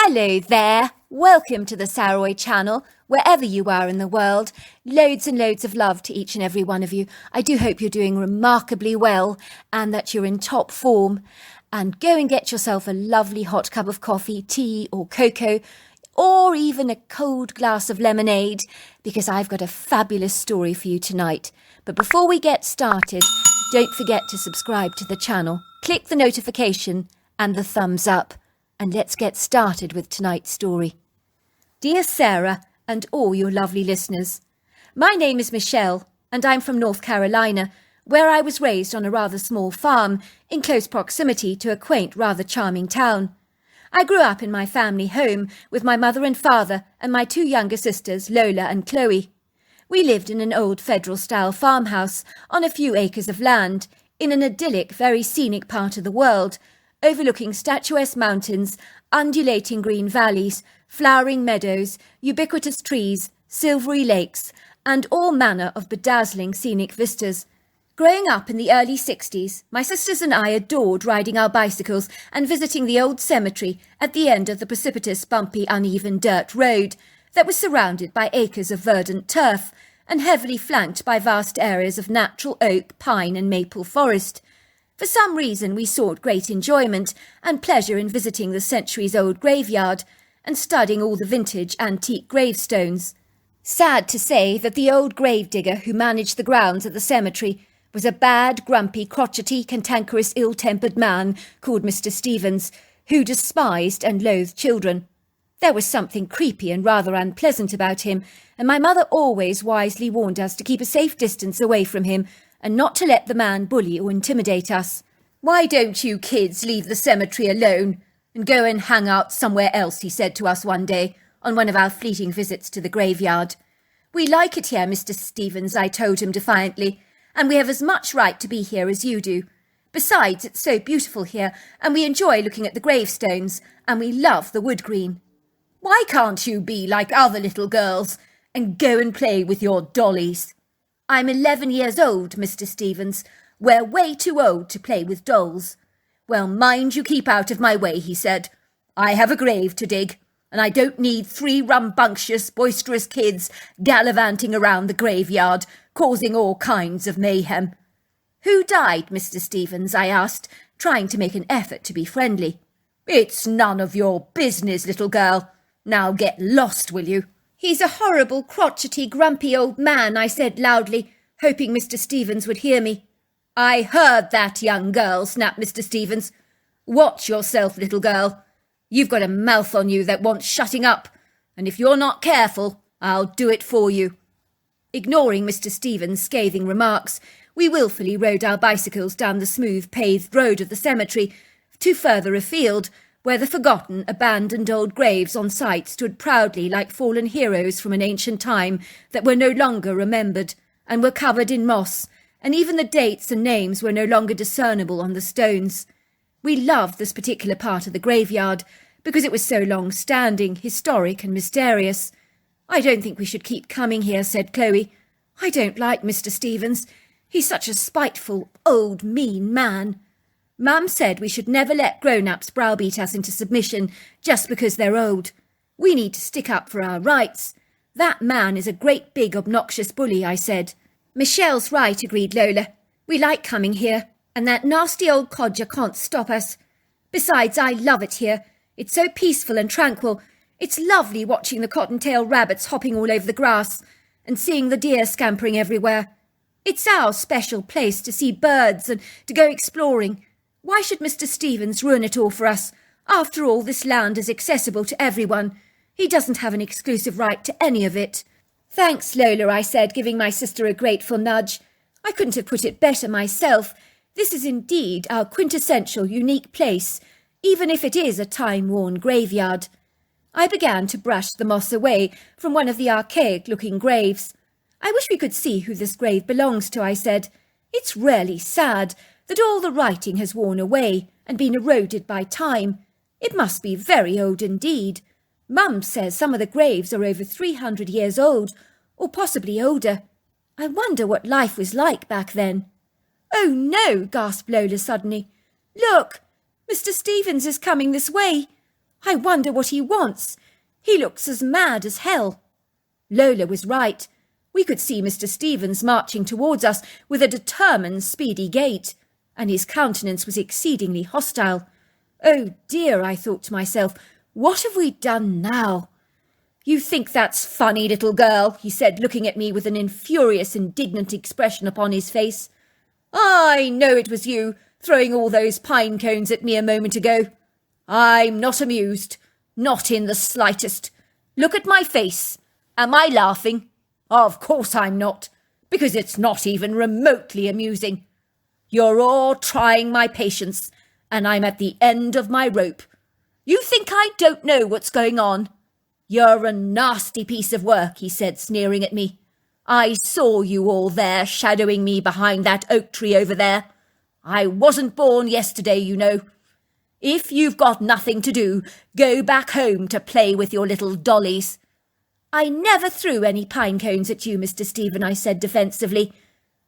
Hello there, welcome to the Saroy channel, wherever you are in the world. Loads and loads of love to each and every one of you. I do hope you're doing remarkably well and that you're in top form. And go and get yourself a lovely hot cup of coffee, tea or cocoa, or even a cold glass of lemonade, because I've got a fabulous story for you tonight. But before we get started, don't forget to subscribe to the channel, click the notification and the thumbs up. And let's get started with tonight's story. Dear Sarah and all your lovely listeners, my name is Michelle and I'm from North Carolina, where I was raised on a rather small farm in close proximity to a quaint, rather charming town. I grew up in my family home with my mother and father and my two younger sisters, Lola and Chloe. We lived in an old federal-style farmhouse on a few acres of land in an idyllic, very scenic part of the world, overlooking statuesque mountains, undulating green valleys, flowering meadows, ubiquitous trees, silvery lakes, and all manner of bedazzling scenic vistas. Growing up in the early 60s, my sisters and I adored riding our bicycles and visiting the old cemetery at the end of the precipitous, bumpy, uneven dirt road that was surrounded by acres of verdant turf and heavily flanked by vast areas of natural oak, pine and maple forest. For some reason we sought great enjoyment and pleasure in visiting the centuries-old graveyard and studying all the vintage antique gravestones. Sad to say that the old gravedigger who managed the grounds at the cemetery was a bad, grumpy, crotchety, cantankerous, ill-tempered man called Mr. Stevens, who despised and loathed children. There was something creepy and rather unpleasant about him, and my mother always wisely warned us to keep a safe distance away from him and not to let the man bully or intimidate us. "Why don't you kids leave the cemetery alone and go and hang out somewhere else," he said to us one day on one of our fleeting visits to the graveyard. "We like it here, Mr. Stevens," I told him defiantly, "and we have as much right to be here as you do. Besides, it's so beautiful here, and we enjoy looking at the gravestones, and we love the wood green." "Why can't you be like other little girls and go and play with your dollies?" "I'm 11 years old, Mr. Stevens. We're way too old to play with dolls." "Well, mind you keep out of my way," he said. "I have a grave to dig, and I don't need 3 rambunctious, boisterous kids gallivanting around the graveyard, causing all kinds of mayhem." "Who died, Mr. Stevens?" I asked, trying to make an effort to be friendly. "It's none of your business, little girl. Now get lost, will you?" "He's a horrible, crotchety, grumpy old man," I said loudly, hoping Mr. Stevens would hear me. "I heard that, young girl," snapped Mr. Stevens. "Watch yourself, little girl. You've got a mouth on you that wants shutting up, and if you're not careful, I'll do it for you." Ignoring Mr. Stevens' scathing remarks, we wilfully rode our bicycles down the smooth paved road of the cemetery to further afield, where the forgotten, abandoned old graves on site stood proudly like fallen heroes from an ancient time that were no longer remembered and were covered in moss, and even the dates and names were no longer discernible on the stones. We loved this particular part of the graveyard because it was so long-standing, historic and mysterious. "I don't think we should keep coming here," said Chloe. "I don't like Mr. Stevens. He's such a spiteful, old, mean man." Mum said we should never let grownups browbeat us into submission just because they're old. We need to stick up for our rights. "That man is a great big obnoxious bully," I said. "Michelle's right," agreed Lola. "We like coming here, and that nasty old codger can't stop us. Besides, I love it here. It's so peaceful and tranquil. It's lovely watching the cottontail rabbits hopping all over the grass and seeing the deer scampering everywhere. It's our special place to see birds and to go exploring. Why should Mr. Stevens ruin it all for us? After all, this land is accessible to everyone. He doesn't have an exclusive right to any of it." "Thanks, Lola," I said, giving my sister a grateful nudge. "I couldn't have put it better myself. This is indeed our quintessential unique place, even if it is a time-worn graveyard." I began to brush the moss away from one of the archaic-looking graves. "I wish we could see who this grave belongs to," I said. "It's really sad that all the writing has worn away and been eroded by time. It must be very old indeed. Mum says some of the graves are over 300 years old, or possibly older. I wonder what life was like back then." "Oh no," gasped Lola suddenly. "Look, Mr. Stevens is coming this way. I wonder what he wants. He looks as mad as hell." Lola was right. We could see Mr. Stevens marching towards us with a determined, speedy gait, and his countenance was exceedingly hostile. "Oh dear," I thought to myself, "what have we done now?" "You think that's funny, little girl," he said, looking at me with an infurious, indignant expression upon his face. "I know it was you, throwing all those pine cones at me a moment ago. I'm not amused, not in the slightest. Look at my face. Am I laughing? Of course I'm not, because it's not even remotely amusing. You're all trying my patience, and I'm at the end of my rope. You think I don't know what's going on? You're a nasty piece of work," he said, sneering at me. "I saw you all there, shadowing me behind that oak tree over there. I wasn't born yesterday, you know. If you've got nothing to do, go back home to play with your little dollies." "I never threw any pine cones at you, Mr. Stephen," I said defensively.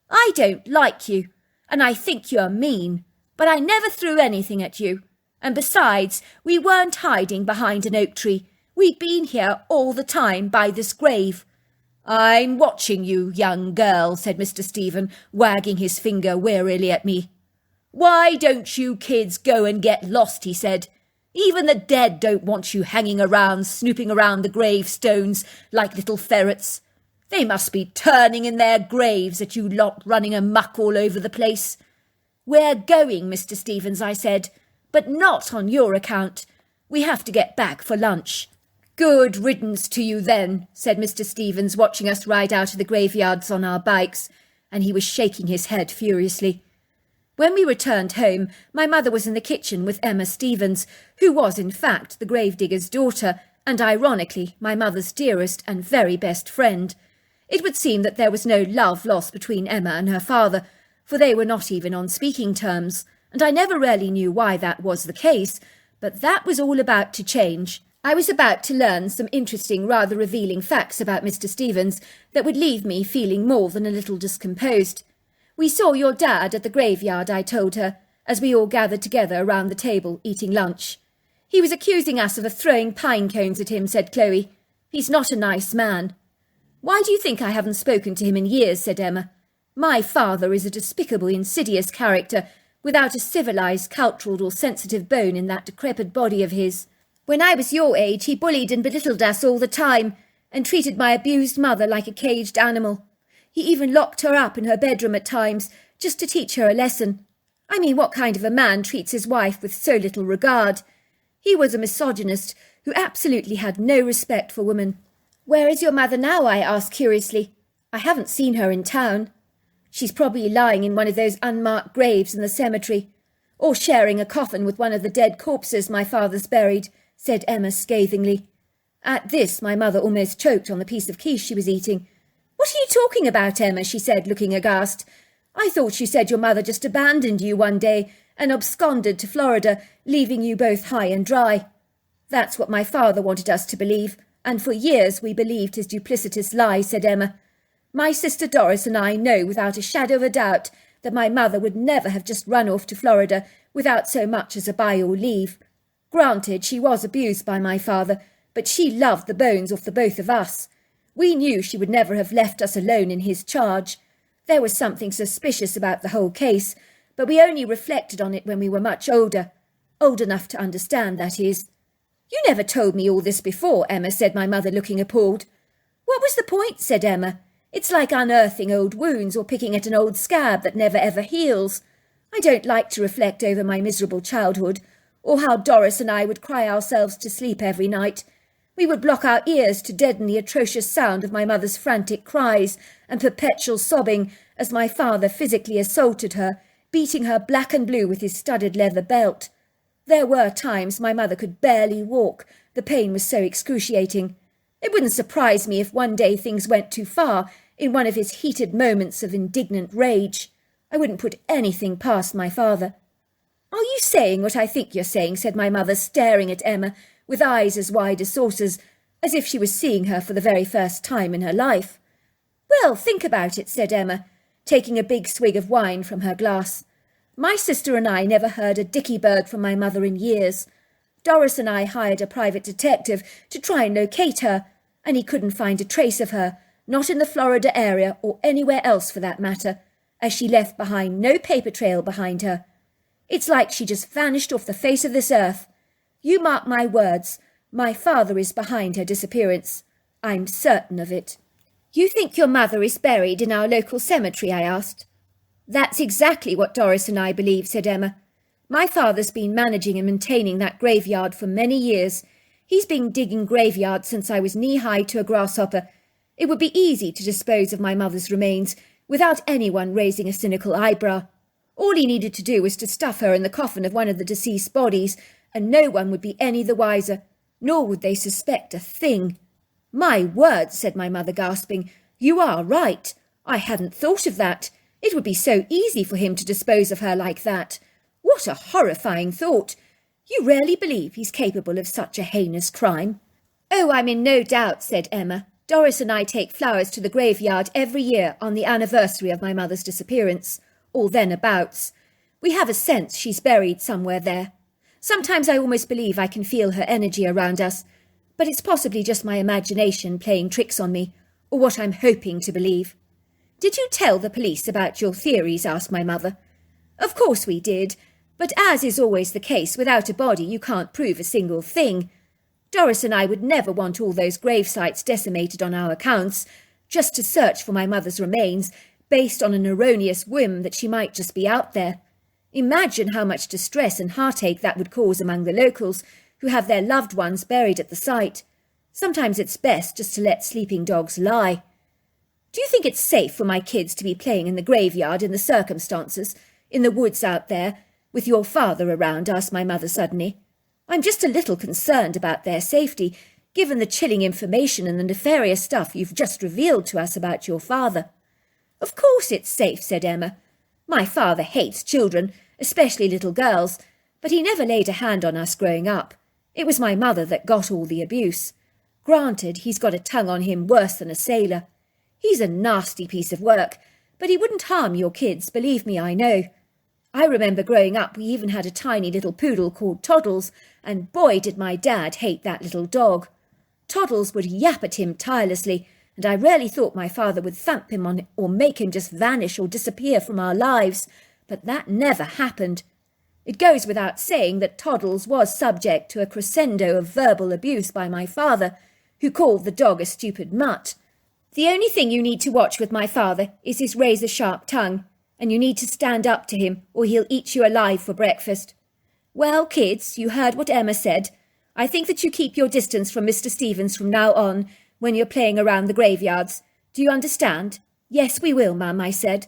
"I don't like you, and I think you're mean, but I never threw anything at you. And besides, we weren't hiding behind an oak tree. We'd been here all the time by this grave." "I'm watching you, young girl," said Mr. Stephen, wagging his finger wearily at me. "Why don't you kids go and get lost?" he said. "Even the dead don't want you hanging around, snooping around the gravestones like little ferrets. They must be turning in their graves at you lot running amuck all over the place." "We're going, Mr. Stevens," I said, "but not on your account. We have to get back for lunch." "Good riddance to you then," said Mr. Stevens, watching us ride out of the graveyards on our bikes, and he was shaking his head furiously. When we returned home, my mother was in the kitchen with Emma Stevens, who was in fact the gravedigger's daughter, and ironically my mother's dearest and very best friend. It would seem that there was no love lost between Emma and her father, for they were not even on speaking terms, and I never really knew why that was the case, but that was all about to change. I was about to learn some interesting, rather revealing facts about Mr. Stevens that would leave me feeling more than a little discomposed. "We saw your dad at the graveyard," I told her, as we all gathered together around the table eating lunch. "He was accusing us of throwing pine cones at him," said Chloe. "He's not a nice man." "Why do you think I haven't spoken to him in years?" said Emma. "My father is a despicable, insidious character, without a civilised, cultural or sensitive bone in that decrepit body of his. When I was your age, he bullied and belittled us all the time, and treated my abused mother like a caged animal. He even locked her up in her bedroom at times, just to teach her a lesson. I mean, what kind of a man treats his wife with so little regard? He was a misogynist who absolutely had no respect for women." "Where is your mother now?" I asked curiously. "I haven't seen her in town." "She's probably lying in one of those unmarked graves in the cemetery, or sharing a coffin with one of the dead corpses my father's buried," said Emma scathingly. At this my mother almost choked on the piece of quiche she was eating. "What are you talking about, Emma?" she said, looking aghast. "I thought you said your mother just abandoned you one day and absconded to Florida, leaving you both high and dry." "That's what my father wanted us to believe, and for years we believed his duplicitous lies," said Emma. "My sister Doris and I know without a shadow of a doubt that my mother would never have just run off to Florida without so much as a by your leave. Granted, she was abused by my father, but she loved the bones off the both of us. We knew she would never have left us alone in his charge. There was something suspicious about the whole case, but we only reflected on it when we were much older. Old enough to understand, that is." "You never told me all this before, Emma," said my mother, looking appalled. "What was the point?" said Emma. "It's like unearthing old wounds or picking at an old scab that never ever heals. I don't like to reflect over my miserable childhood, or how Doris and I would cry ourselves to sleep every night. We would block our ears to deaden the atrocious sound of my mother's frantic cries and perpetual sobbing as my father physically assaulted her, beating her black and blue with his studded leather belt. There were times my mother could barely walk, the pain was so excruciating. It wouldn't surprise me if one day things went too far in one of his heated moments of indignant rage. I wouldn't put anything past my father." "Are you saying what I think you're saying?" said my mother, staring at Emma with eyes as wide as saucers, as if she was seeing her for the very first time in her life. "Well, think about it," said Emma, taking a big swig of wine from her glass. "My sister and I never heard a dicky bird from my mother in years. Doris and I hired a private detective to try and locate her, and he couldn't find a trace of her, not in the Florida area or anywhere else for that matter, as she left behind no paper trail behind her. It's like she just vanished off the face of this earth. You mark my words, my father is behind her disappearance. I'm certain of it." "You think your mother is buried in our local cemetery?" I asked. "That's exactly what Doris and I believe," said Emma. "My father's been managing and maintaining that graveyard for many years. He's been digging graveyards since I was knee-high to a grasshopper. It would be easy to dispose of my mother's remains without anyone raising a cynical eyebrow. All he needed to do was to stuff her in the coffin of one of the deceased bodies, and no one would be any the wiser, nor would they suspect a thing." "My word," said my mother, gasping. "You are right. I hadn't thought of that. It would be so easy for him to dispose of her like that. What a horrifying thought. You really believe he's capable of such a heinous crime?" "Oh, I'm in no doubt," said Emma. "Doris and I take flowers to the graveyard every year on the anniversary of my mother's disappearance, or then-abouts. We have a sense she's buried somewhere there. Sometimes I almost believe I can feel her energy around us, but it's possibly just my imagination playing tricks on me, or what I'm hoping to believe." "Did you tell the police about your theories?" asked my mother. "Of course we did, but as is always the case, without a body you can't prove a single thing. Doris and I would never want all those grave sites decimated on our accounts, just to search for my mother's remains, based on an erroneous whim that she might just be out there. Imagine how much distress and heartache that would cause among the locals who have their loved ones buried at the site. Sometimes it's best just to let sleeping dogs lie." "Do you think it's safe for my kids to be playing in the graveyard in the circumstances, in the woods out there, with your father around?" asked my mother suddenly. "I'm just a little concerned about their safety, given the chilling information and the nefarious stuff you've just revealed to us about your father." "Of course it's safe," said Emma. "My father hates children, especially little girls, but he never laid a hand on us growing up. It was my mother that got all the abuse. Granted, he's got a tongue on him worse than a sailor. He's a nasty piece of work, but he wouldn't harm your kids, believe me, I know. I remember growing up we even had a tiny little poodle called Toddles, and boy did my dad hate that little dog. Toddles would yap at him tirelessly, and I really thought my father would thump him on it or make him just vanish or disappear from our lives, but that never happened. It goes without saying that Toddles was subject to a crescendo of verbal abuse by my father, who called the dog a stupid mutt. The only thing you need to watch with my father is his razor-sharp tongue, and you need to stand up to him or he'll eat you alive for breakfast. Well, kids, you heard what Emma said. I think that you keep your distance from Mr. Stevens from now on when you're playing around the graveyards. Do you understand?" "Yes, we will, Mum," I said.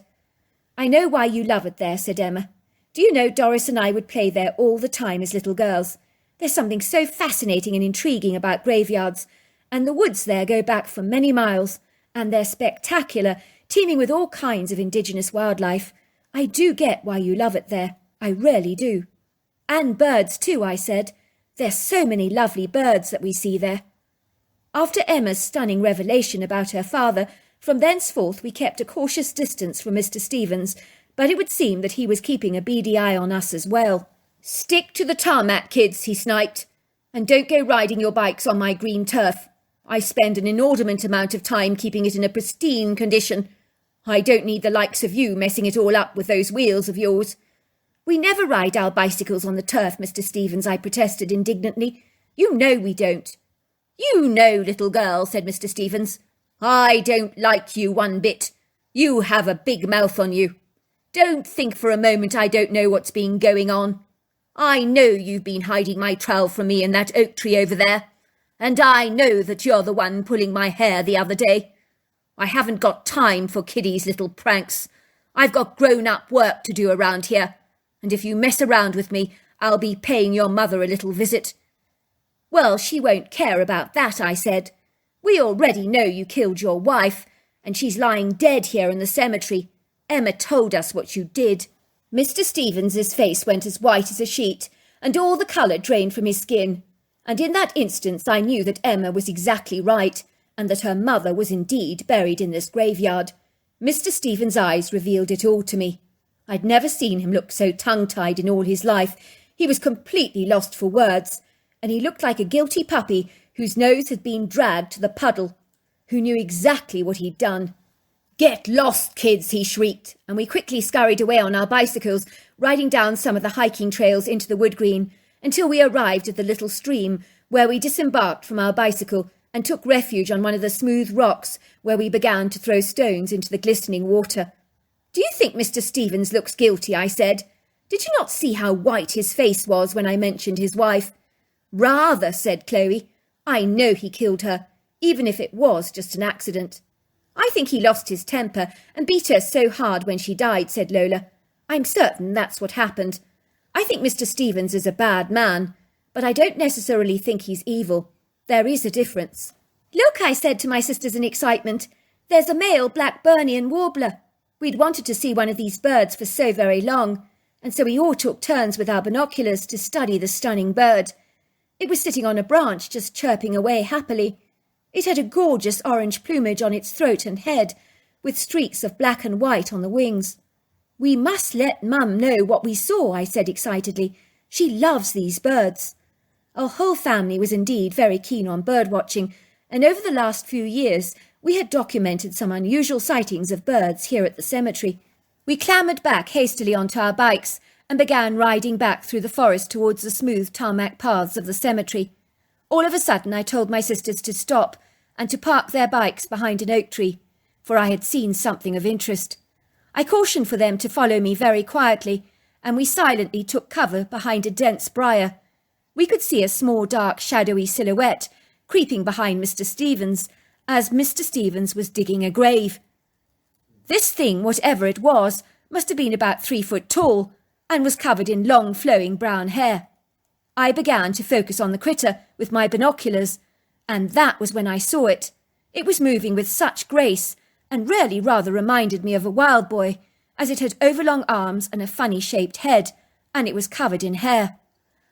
"I know why you love it there," said Emma. "Do you know Doris and I would play there all the time as little girls? There's something so fascinating and intriguing about graveyards, and the woods there go back for many miles, and they're spectacular, teeming with all kinds of indigenous wildlife. I do get why you love it there. I really do." "And birds too," I said. "There's so many lovely birds that we see there." After Emma's stunning revelation about her father, from thenceforth we kept a cautious distance from Mr. Stevens, but it would seem that he was keeping a beady eye on us as well. "Stick to the tarmac, kids," he sniped, "and don't go riding your bikes on my green turf. I spend an inordinate amount of time keeping it in a pristine condition. I don't need the likes of you messing it all up with those wheels of yours." "We never ride our bicycles on the turf, Mr. Stevens," I protested indignantly. "You know we don't." "You know, little girl," said Mr. Stevens. "I don't like you one bit. You have a big mouth on you. Don't think for a moment I don't know what's been going on. I know you've been hiding my trowel from me in that oak tree over there, and I know that you're the one pulling my hair the other day. I haven't got time for kiddies' little pranks. I've got grown-up work to do around here, and if you mess around with me, I'll be paying your mother a little visit." "Well, she won't care about that," I said. "We already know you killed your wife, and she's lying dead here in the cemetery. Emma told us what you did." Mr. Stevens's face went as white as a sheet, and all the colour drained from his skin. And in that instant I knew that Emma was exactly right, and that her mother was indeed buried in this graveyard. Mr. Stevens' eyes revealed it all to me. I'd never seen him look so tongue-tied in all his life. He was completely lost for words, and he looked like a guilty puppy whose nose had been dragged to the puddle, who knew exactly what he'd done. "Get lost, kids," he shrieked, and we quickly scurried away on our bicycles, riding down some of the hiking trails into the wood green, until we arrived at the little stream, where we disembarked from our bicycle and took refuge on one of the smooth rocks, where we began to throw stones into the glistening water. "Do you think Mr. Stevens looks guilty?" I said. "Did you not see how white his face was when I mentioned his wife?" "Rather," said Chloe. "I know he killed her, even if it was just an accident." "I think he lost his temper and beat her so hard when she died," said Lola. "I'm certain that's what happened. I think Mr. Stevens is a bad man, but I don't necessarily think he's evil. There is a difference." "Look," I said to my sisters in excitement, "there's a male Blackburnian warbler. We'd wanted to see one of these birds for so very long, and so we all took turns with our binoculars to study the stunning bird. It was sitting on a branch, just chirping away happily. It had a gorgeous orange plumage on its throat and head, with streaks of black and white on the wings. "We must let Mum know what we saw," I said excitedly. "She loves these birds." Our whole family was indeed very keen on bird-watching, and over the last few years we had documented some unusual sightings of birds here at the cemetery. We clambered back hastily onto our bikes and began riding back through the forest towards the smooth tarmac paths of the cemetery. All of a sudden I told my sisters to stop and to park their bikes behind an oak tree, for I had seen something of interest. I cautioned for them to follow me very quietly, and we silently took cover behind a dense briar. We could see a small, dark, shadowy silhouette creeping behind Mr. Stevens, as Mr. Stevens was digging a grave. This thing, whatever it was, must have been about 3 foot tall, and was covered in long, flowing brown hair. I began to focus on the critter with my binoculars, and that was when I saw it. It was moving with such grace, and really rather reminded me of a wild boy, as it had overlong arms and a funny-shaped head, and it was covered in hair.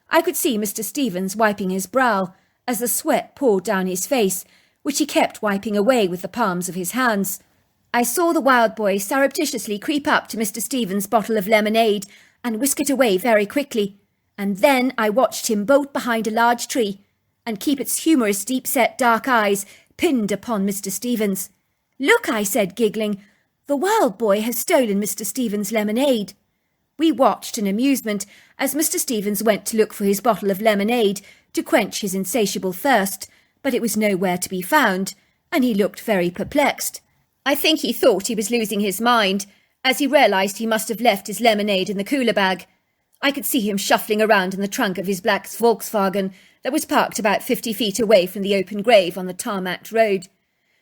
I could see Mr. Stevens wiping his brow, as the sweat poured down his face, which he kept wiping away with the palms of his hands. I saw the wild boy surreptitiously creep up to Mr. Stevens' bottle of lemonade and whisk it away very quickly, and then I watched him bolt behind a large tree and keep its humorous deep-set dark eyes pinned upon Mr. Stevens. "Look," I said, giggling, "the wild boy has stolen Mr. Stevens' lemonade." We watched in amusement as Mr. Stevens went to look for his bottle of lemonade to quench his insatiable thirst, but it was nowhere to be found, and he looked very perplexed. I think he thought he was losing his mind, as he realised he must have left his lemonade in the cooler bag. I could see him shuffling around in the trunk of his black Volkswagen that was parked about 50 feet away from the open grave on the tarmacked road.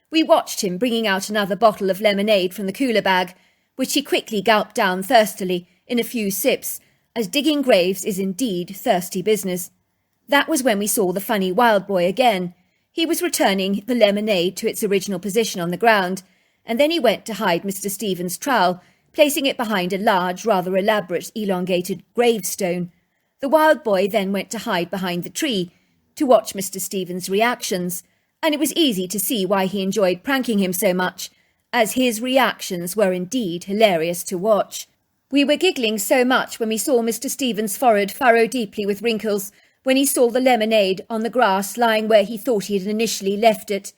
We watched him bringing out another bottle of lemonade from the cooler bag, which he quickly gulped down thirstily in a few sips, as digging graves is indeed thirsty business. That was when we saw the funny wild boy again. He was returning the lemonade to its original position on the ground, and then he went to hide Mr. Stevens' trowel, placing it behind a large, rather elaborate, elongated gravestone. The wild boy then went to hide behind the tree to watch Mr. Stevens' reactions, and it was easy to see why he enjoyed pranking him so much, as his reactions were indeed hilarious to watch. We were giggling so much when we saw Mr. Stevens' forehead furrow deeply with wrinkles when he saw the lemonade on the grass lying where he thought he had initially left it.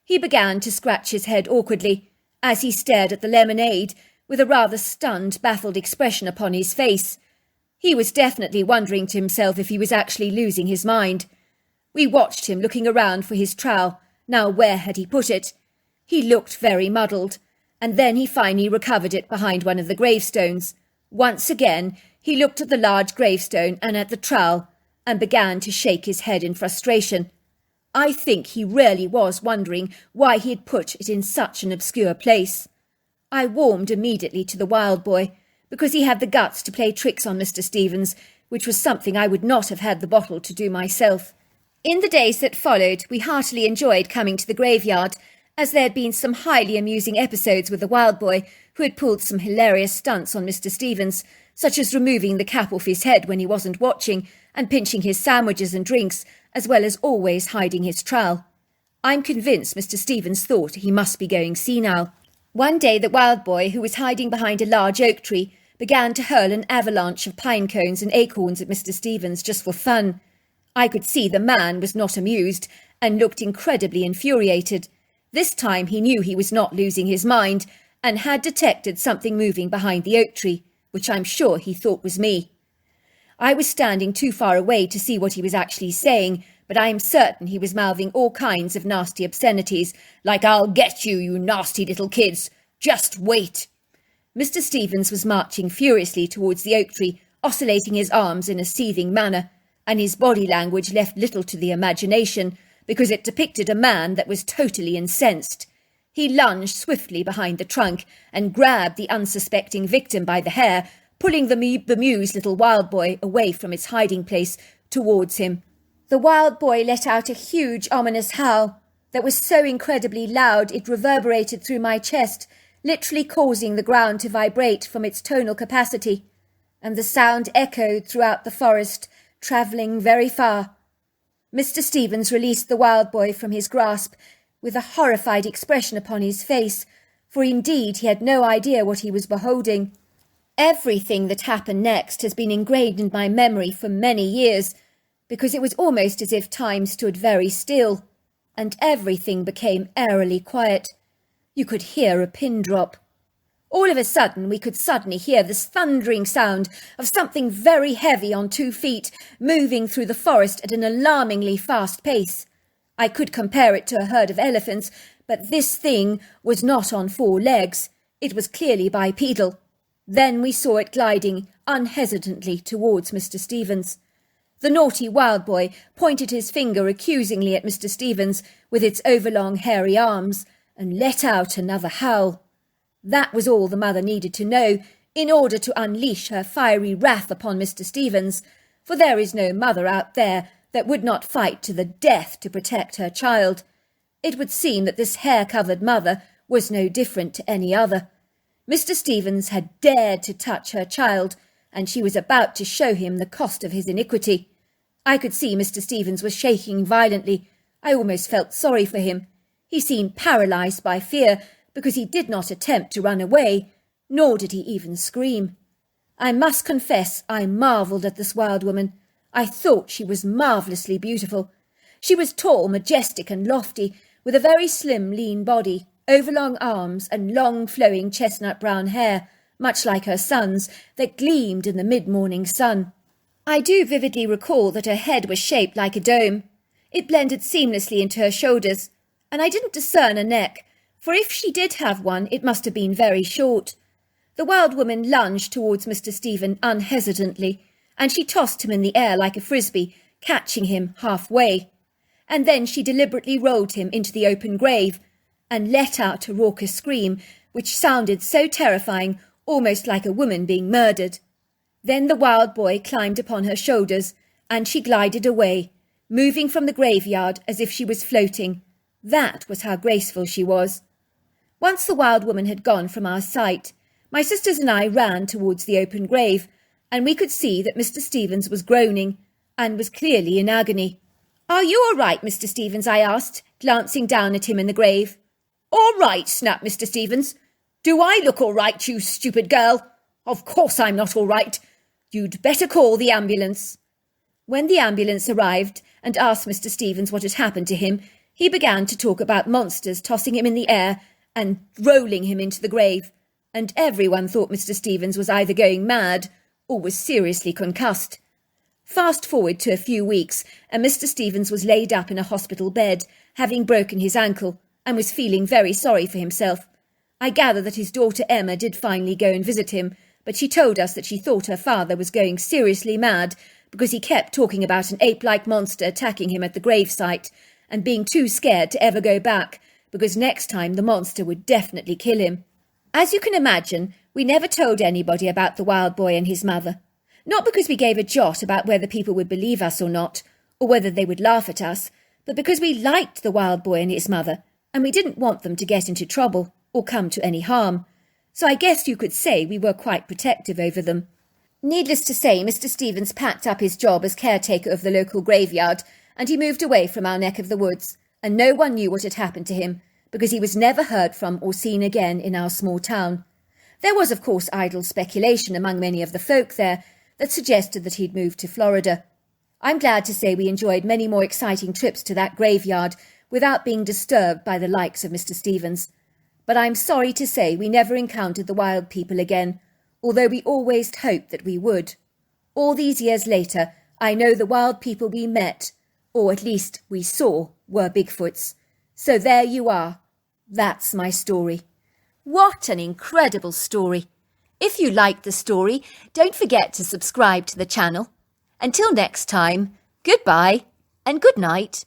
He began to scratch his head awkwardly as he stared at the lemonade with a rather stunned, baffled expression upon his face. He was definitely wondering to himself if he was actually losing his mind. We watched him looking around for his trowel. Now where had he put it? He looked very muddled, and then he finally recovered it behind one of the gravestones. Once again, he looked at the large gravestone and at the trowel, and began to shake his head in frustration. I think he really was wondering why he had put it in such an obscure place. I warmed immediately to the wild boy, because he had the guts to play tricks on Mr. Stevens, which was something I would not have had the bottle to do myself. In the days that followed, we heartily enjoyed coming to the graveyard, as there had been some highly amusing episodes with the wild boy, who had pulled some hilarious stunts on Mr. Stevens, such as removing the cap off his head when he wasn't watching, and pinching his sandwiches and drinks, as well as always hiding his trowel. I'm convinced Mr. Stevens thought he must be going senile. One day the wild boy, who was hiding behind a large oak tree, began to hurl an avalanche of pine cones and acorns at Mr. Stevens just for fun. I could see the man was not amused and looked incredibly infuriated. This time he knew he was not losing his mind and had detected something moving behind the oak tree, which I'm sure he thought was me. I was standing too far away to see what he was actually saying, but I am certain he was mouthing all kinds of nasty obscenities, like, "I'll get you, you nasty little kids. Just wait." Mr. Stevens was marching furiously towards the oak tree, oscillating his arms in a seething manner, and his body language left little to the imagination, because it depicted a man that was totally incensed. He lunged swiftly behind the trunk and grabbed the unsuspecting victim by the hair, pulling the bemused little wild boy away from its hiding place towards him. The wild boy let out a huge, ominous howl that was so incredibly loud it reverberated through my chest, literally causing the ground to vibrate from its tonal capacity, and the sound echoed throughout the forest, travelling very far. Mr. Stevens released the wild boy from his grasp with a horrified expression upon his face, for indeed he had no idea what he was beholding. Everything that happened next has been ingrained in my memory for many years, because it was almost as if time stood very still, and everything became eerily quiet. You could hear a pin drop. All of a sudden, we could suddenly hear this thundering sound of something very heavy on 2 feet moving through the forest at an alarmingly fast pace. I could compare it to a herd of elephants, but this thing was not on 4 legs. It was clearly bipedal. Then we saw it gliding unhesitantly towards Mr. Stevens. The naughty wild boy pointed his finger accusingly at Mr. Stevens with its overlong hairy arms and let out another howl. That was all the mother needed to know in order to unleash her fiery wrath upon Mr. Stevens, for there is no mother out there that would not fight to the death to protect her child. It would seem that this hair-covered mother was no different to any other. Mr. Stevens had dared to touch her child, and she was about to show him the cost of his iniquity. I could see Mr. Stevens was shaking violently. I almost felt sorry for him. He seemed paralysed by fear, because he did not attempt to run away, nor did he even scream. I must confess I marvelled at this wild woman. I thought she was marvellously beautiful. She was tall, majestic and lofty, with a very slim, lean body, overlong arms and long, flowing chestnut-brown hair, much like her son's, that gleamed in the mid-morning sun. I do vividly recall that her head was shaped like a dome. It blended seamlessly into her shoulders, and I didn't discern a neck, for if she did have one, it must have been very short. The wild woman lunged towards Mr. Stephen unhesitantly, and she tossed him in the air like a frisbee, catching him halfway. And then she deliberately rolled him into the open grave, and let out a raucous scream, which sounded so terrifying, almost like a woman being murdered. Then the wild boy climbed upon her shoulders, and she glided away, moving from the graveyard as if she was floating. That was how graceful she was. Once the wild woman had gone from our sight, my sisters and I ran towards the open grave, and we could see that Mr. Stevens was groaning, and was clearly in agony. "Are you all right, Mr. Stevens?" I asked, glancing down at him in the grave. "All right," snapped Mr. Stevens. "Do I look all right, you stupid girl? Of course I'm not all right. You'd better call the ambulance." When the ambulance arrived and asked Mr. Stevens what had happened to him, he began to talk about monsters tossing him in the air and rolling him into the grave, and everyone thought Mr. Stevens was either going mad or was seriously concussed. Fast forward to a few weeks, and Mr. Stevens was laid up in a hospital bed, having broken his ankle, and was feeling very sorry for himself. I gather that his daughter Emma did finally go and visit him, but she told us that she thought her father was going seriously mad because he kept talking about an ape-like monster attacking him at the gravesite, and being too scared to ever go back, because next time the monster would definitely kill him. As you can imagine, we never told anybody about the wild boy and his mother. Not because we gave a jot about whether people would believe us or not, or whether they would laugh at us, but because we liked the wild boy and his mother, and we didn't want them to get into trouble or come to any harm. So I guess you could say we were quite protective over them. Needless to say, Mr. Stevens packed up his job as caretaker of the local graveyard, and he moved away from our neck of the woods, and no one knew what had happened to him, because he was never heard from or seen again in our small town. There was, of course, idle speculation among many of the folk there that suggested that he'd moved to Florida. I'm glad to say we enjoyed many more exciting trips to that graveyard without being disturbed by the likes of Mr. Stevens. But I'm sorry to say we never encountered the wild people again, although we always hoped that we would. All these years later, I know the wild people we met, or at least we saw, were Bigfoots. So there you are. That's my story. What an incredible story. If you liked the story, don't forget to subscribe to the channel. Until next time, goodbye and good night.